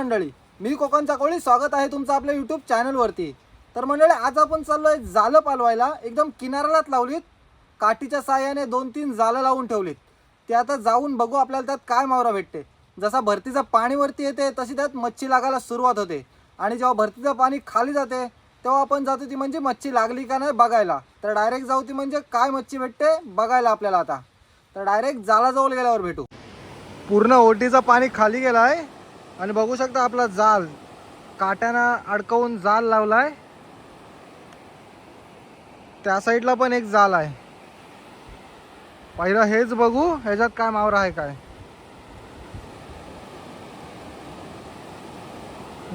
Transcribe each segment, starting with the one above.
मंडळी, मी कोकणचा कोळी. स्वागत आहे तुमचं आपल्या यूट्यूब चॅनलवरती. तर मंडळी, आज आपण चाललोय जाळं पालवायला. एकदम किनाऱ्यालाच लावलीत, काठीच्या साह्याने 2-3 जाळं लावून ठेवलीत. ते आता जाऊन बघू आपल्याला त्यात काय मावरा भेटते. जसा भरतीचं पाणी वरती येते तशी त्यात मच्छी लागायला सुरुवात होते, आणि जेव्हा भरतीचं पाणी खाली जाते तेव्हा आपण जातो ती म्हणजे मच्छी लागली का नाही बघायला. तर डायरेक्ट जाऊ ती म्हणजे काय मच्छी भेटते बघायला आपल्याला. आता तर डायरेक्ट जाळाजवळ गेल्यावर भेटू. पूर्ण ओटीचं पाणी खाली गेलं आहे आणि बघू शकता आपला जाल काट्यानं अडकवून जाल लावलाय. त्या साईडला पण एक जाल आहे. पहिलं हेच बघू ह्याच्यात काय मावरा आहे. काय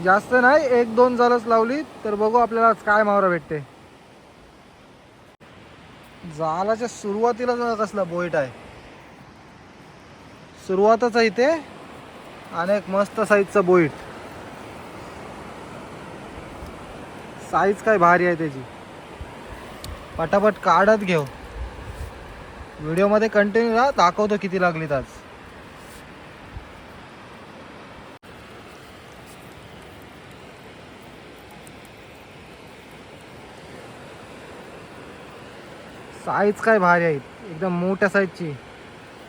जास्त नाही, 1-2 जालच लावली. तर बघू आपल्याला काय मावरा भेटते. जालाच्या सुरुवातीला कसला बोईट आहे. सुरुवातच आहे इथे, आणि एक मस्त साईजचा बोईट. साईज काय भारी आहे त्याची. पटापट काढत घेऊ. व्हिडिओमध्ये कंटिन्यू राहा, दाखवतो किती लागलीत आज. साईज काय भारी आहेत, एकदम मोठ्या साईजची,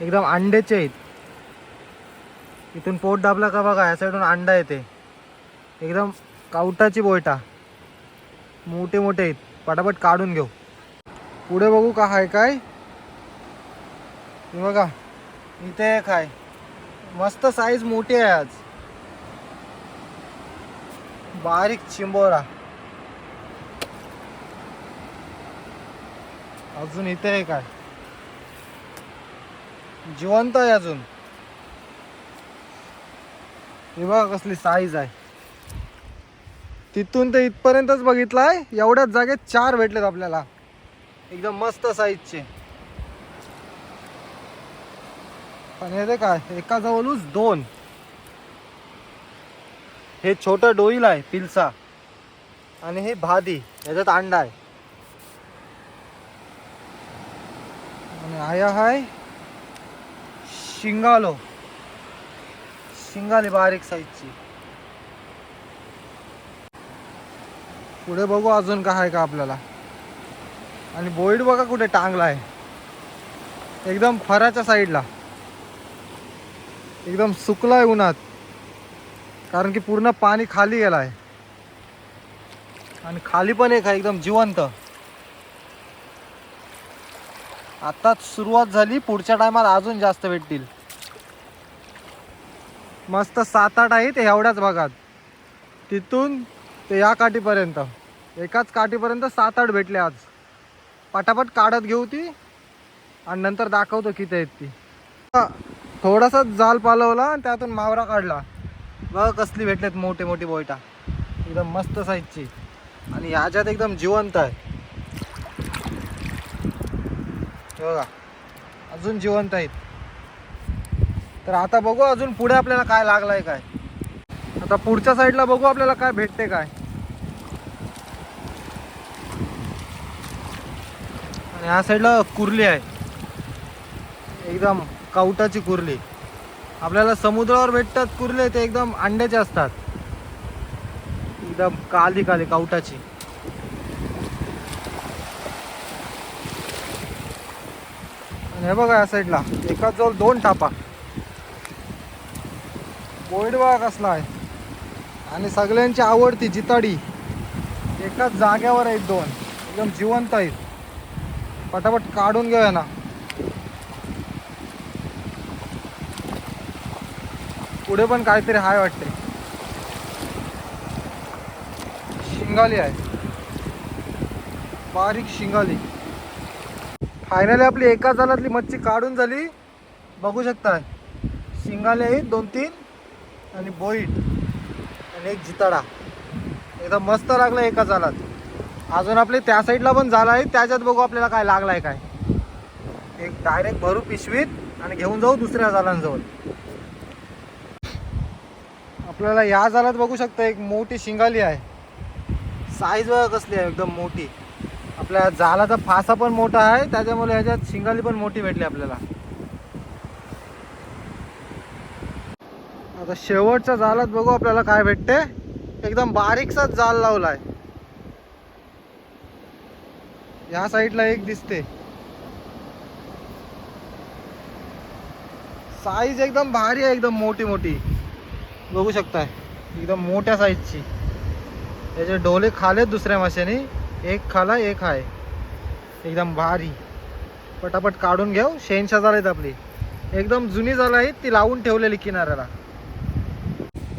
एकदम अंड्याचे आहेत. इथून पोट दाबला का बघा, या साईडून अंडा येते. एकदम कावटाची बोयटा, मोठे मोठे आहेत. पटापट काढून घेऊ. पुढे बघू का आहे काय. हे बघा इथे एक आहे, मस्त साईज मोठी आहे आज. बारीक चिंबोरा. अजून इथे एक आहे, जिवंत आहे अजून. हे बघा कसली साईज आहे. तिथून ते इथपर्यंतच बघितलाय, एवढ्याच जागेत 4 भेटलेत आपल्याला, एकदम मस्त साईजचे. पण हे काय, एका जवळूच 2. हे छोटं डोईल आहे पिलसा, आणि हे भादी, याच्यात अंडा आहे. आणि आया हाय शिंगालो, शिंगाली बारीक साईजची. पुढे बघू अजून काय आहे का आपल्याला. आणि बोईड बघा कुठे टांगला आहे, एकदम फराच्या साईडला. एकदम सुकला आहे उन्हात, कारण की पूर्ण पाणी खाली गेला आहे. आणि खाली पण एक आहे एकदम जिवंत. आताच सुरुवात झाली, पुढच्या टायमाला अजून जास्त भेटतील. मस्त 7-8 आहेत एवढ्याच भागात. तिथून ते या काठीपर्यंत, एकाच काठीपर्यंत 7-8 भेटले आज. पटापट काढत घेऊ ती, आणि नंतर दाखवतो किती आहेत ती. थोडासा जाल पालवला आणि त्यातून मावरा काढला. बघ कसली भेटलेत मोठे मोठी बोयटा, एकदम मस्त साईजची. आणि ह्याच्यात एकदम जिवंत आहे. बघा अजून जिवंत आहेत. तर आता बघू अजून पुढे आपल्याला काय लागलाय काय. आता पुढच्या साईडला बघू आपल्याला काय भेटते काय. आणि ह्या साईडला कुर्ली आहे, एकदम कावटाची कुर्ली. आपल्याला समुद्रावर भेटतात कुर्ले, ते एकदम अंड्याचे असतात, एकदम काली काली कावटाची. आणि हे बघा या साईडला एकाच जवळ 2 टापा. बोईड बघा कसला आहे. आणि सगळ्यांची आवडती जिताडी, एकाच जाग्यावर आहेत 2, एकदम जिवंत आहेत. पटापट काढून घेऊया ना. पुढे पण काहीतरी हाय वाटते. शिंगाली आहे, बारीक शिंगाली. फायनली आपली एका जालातली मच्छी काढून झाली. बघू शकता शिंगाली आहेत 2-3, आणि बोईट, आणि एक जिताडा. एकदम मस्त लागला एका जालात. अजून आपले त्या साईडला पण झाला आहे, त्याच्यात बघू आपल्याला काय लागलाय काय. एक डायरेक्ट भरू पिशवीत आणि घेऊन जाऊ दुसऱ्या जालांजवळ. आपल्याला या जालात बघू शकता एक मोठी शिंगाली आहे. साईज बघा कसली आहे, एकदम मोठी. आपल्या जालाचा फासा पण मोठा आहे, त्याच्यामुळे ह्याच्यात शिंगाली पण मोठी भेटली आपल्याला. आता शेवटच्या जाळात बघू आपल्याला काय भेटते. एकदम बारीकसा जाल लावलाय. या साईडला एक दिसते. साईज एकदम भारी आहे, एकदम मोठी मोठी बघू शकताय, एकदम मोठ्या साईजची. याचे डोले खालेत दुसऱ्या माशाने, एक खाला एक आहे. एकदम भारी. पटापट काढून घेऊ. शेंशा जाळ आहेत आपली, एकदम जुनी जाळ आहेत, ती लावून ठेवलेली किनाऱ्याला.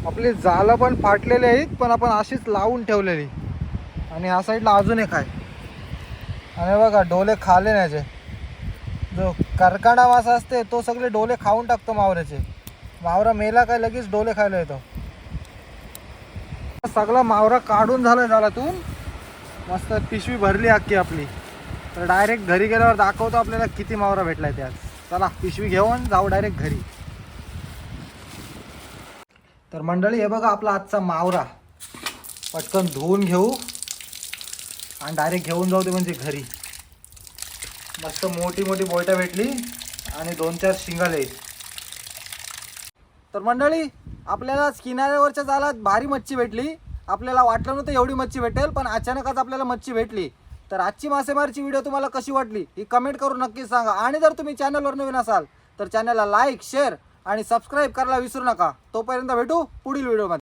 आपली जाळं पण फाटलेली आहेत, पण आपण अशीच लावून ठेवलेली. आणि या साईडला अजून एक आहे. आणि बघा डोले खाले याचे. जो करकांडा मासा असते तो सगळे डोले खाऊन टाकतो मावऱ्याचे. मावरा मेला काय लगेच डोले खायला येतो. सगळा मावरा काढून झाला जाळातून. मस्त पिशवी भरली अख्खी आपली. तर डायरेक्ट घरी गेल्यावर दाखवतो आपल्याला किती मावरा भेटलाय त्यात. चला पिशवी घेऊन जाऊ डायरेक्ट घरी. तर मंडळी हे बघा आपला आजचा मावरा. पटकन धुवून घेऊ आणि डायरेक्ट घेऊन जाऊ ते म्हणजे घरी. मस्त मोठी मोठी बोयटा भेटली आणि 2-4 शिंगाले. तर मंडळी आपल्याला किनाऱ्यावरच्या जाळात भारी मच्छी भेटली. आपल्याला वाटलं नव्हतं एवढी मच्छी भेटेल, पण अचानकच आपल्याला मच्छी भेटली. तर आजची मासेमारीची व्हिडिओ तुम्हाला कशी वाटली ही कमेंट करून नक्की सांगा. आणि जर तुम्ही चॅनलवर नवीन असाल तर चॅनलला लाईक, शेअर आणि सबस्क्राईब करायला विसरू नका. तोपर्यंत भेटू पुढील व्हिडिओमध्ये.